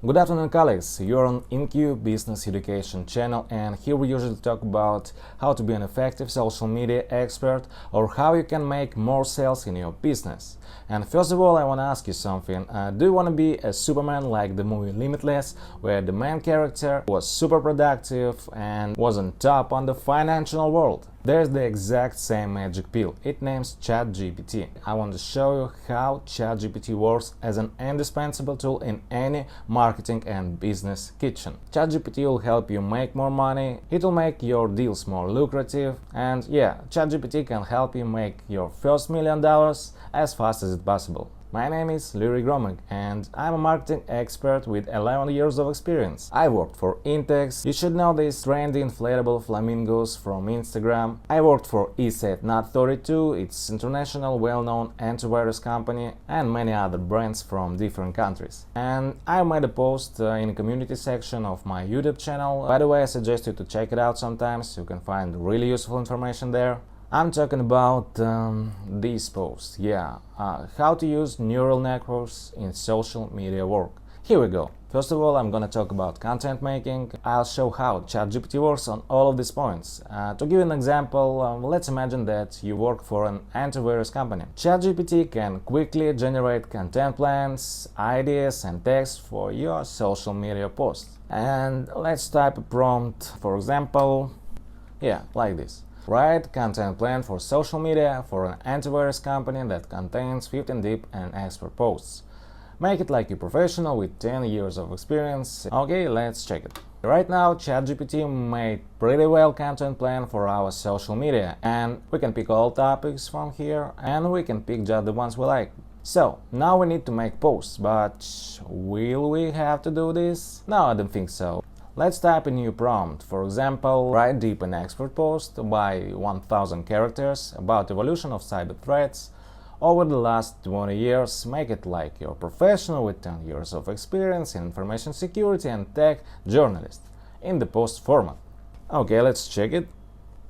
Good afternoon, colleagues. You're on INQ Business Education channel, and here we usually talk about how to be an effective social media expert or how you can make more sales in your business. And first of all, I want to ask you something. Do you want to be a Superman like the movie Limitless, where the main character was super productive and was on top on the financial world? There's the exact same magic pill. It names ChatGPT. I want to show you how ChatGPT works as an indispensable tool in any marketing and business kitchen. ChatGPT will help you make more money, it will make your deals more lucrative, and yeah, ChatGPT can help you make your first $1 million as fast as it's possible. My name is Lyric Gromik and I'm a marketing expert with 11 years of experience. I worked for INTEX. You should know these trendy inflatable flamingos from Instagram. I worked for ESET NOD32, it's international well-known antivirus company, and many other brands from different countries. And I made a post in the community section of my YouTube channel. By the way, I suggest you to check it out sometimes. You can find really useful information there. I'm talking about this post, how to use neural networks in social media work. Here we go. First of all, I'm gonna talk about content making. I'll show how ChatGPT works on all of these points. To give an example, let's imagine that you work for an antivirus company. ChatGPT can quickly generate content plans, ideas, and text for your social media posts. And let's type a prompt, for example, like this. Write content plan for social media for an antivirus company that contains 15 deep and expert posts. Make it like a professional with 10 years of experience. Okay, let's check it. Right now, ChatGPT made pretty well content plan for our social media, and we can pick all topics from here, and we can pick just the ones we like. So, now we need to make posts, but will we have to do this? No, I don't think so. Let's type a new prompt. For example, write deep and expert post by 1000 characters about evolution of cyber threats over the last 20 years. Make it like you're a professional with 10 years of experience in information security and tech journalist in the post format. Okay, let's check it.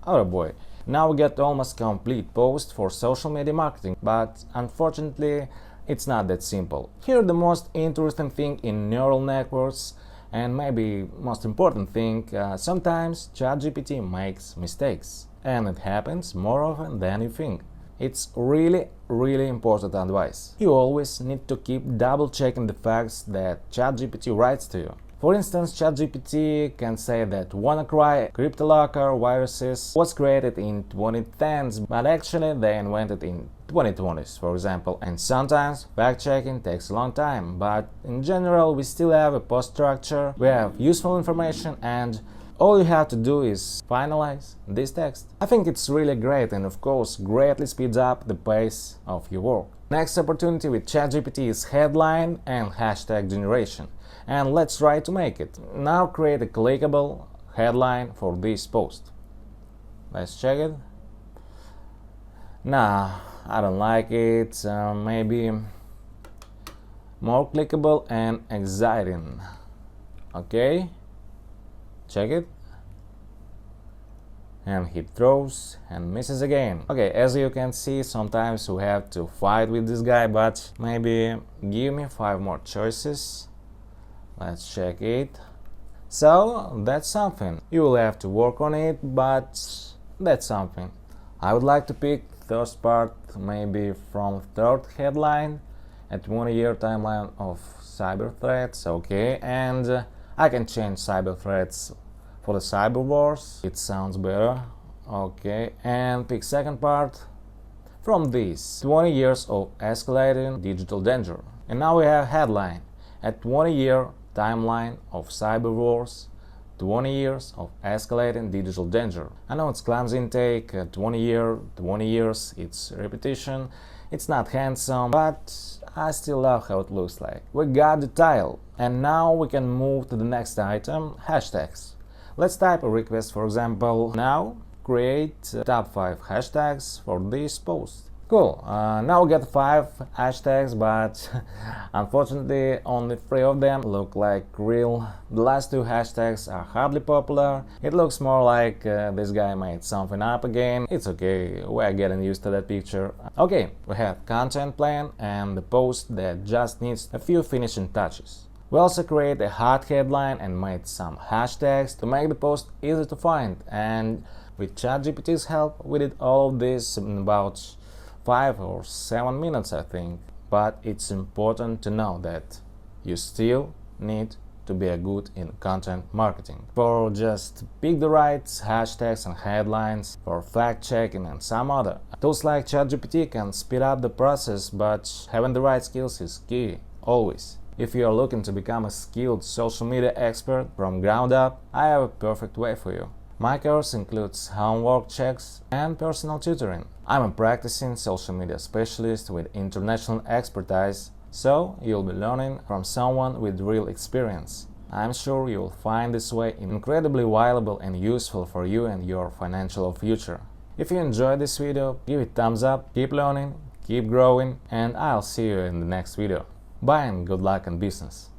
Oh boy, now we get almost complete post for social media marketing, but unfortunately it's not that simple. Here the most interesting thing in neural networks, and maybe most important thing, sometimes ChatGPT makes mistakes, and it happens more often than you think. It's really important advice. You always need to keep double checking the facts that ChatGPT writes to you. For instance, ChatGPT can say that WannaCry CryptoLocker viruses was created in 2010s, but actually they invented in 2020s, for example. And sometimes fact-checking takes a long time, but in general we still have a post structure, we have useful information, and all you have to do is finalize this text. I think it's really great and of course greatly speeds up the pace of your work. Next opportunity with ChatGPT is headline and hashtag generation. And let's try to make it. Now create a clickable headline for this post. Let's check it. Nah, I don't like it. Maybe more clickable and exciting. Okay, check it. And he throws and misses again. Okay, as you can see, sometimes we have to fight with this guy, but maybe give me 5 more choices. Let's check it. So, that's something. You will have to work on it, but that's something. I would like to pick first part, maybe from third headline, at 1 year timeline of cyber threats. Okay, and I can change cyber threats for the cyber wars. It sounds better. Okay, and pick second part from this 20 years of escalating digital danger. And now we have headline at 1 year timeline of cyber wars, 20 years of escalating digital danger. I know it's clumsy intake, 20 years, it's repetition, it's not handsome, but I still love how it looks like. We got the title, and now we can move to the next item, hashtags. Let's type a request, for example, now create top 5 hashtags for this post. Cool, now we get 5 hashtags, but unfortunately only 3 of them look like real. The last 2 hashtags are hardly popular. It looks more like this guy made something up again. It's okay, we're getting used to that picture. Okay, we have content plan and the post that just needs a few finishing touches. We also create a hot headline and made some hashtags to make the post easy to find, and with ChatGPT's help we did all of this in about 5 or 7 minutes, I think. But it's important to know that you still need to be good in content marketing. For just pick the right hashtags and headlines, for fact checking and some other. Tools like ChatGPT can speed up the process, but having the right skills is key, always. If you are looking to become a skilled social media expert from ground up, I have a perfect way for you. My course includes homework checks and personal tutoring. I'm a practicing social media specialist with international expertise, so you'll be learning from someone with real experience. I'm sure you'll find this way incredibly valuable and useful for you and your financial future. If you enjoyed this video, give it a thumbs up, keep learning, keep growing, and I'll see you in the next video. Bye and good luck in business.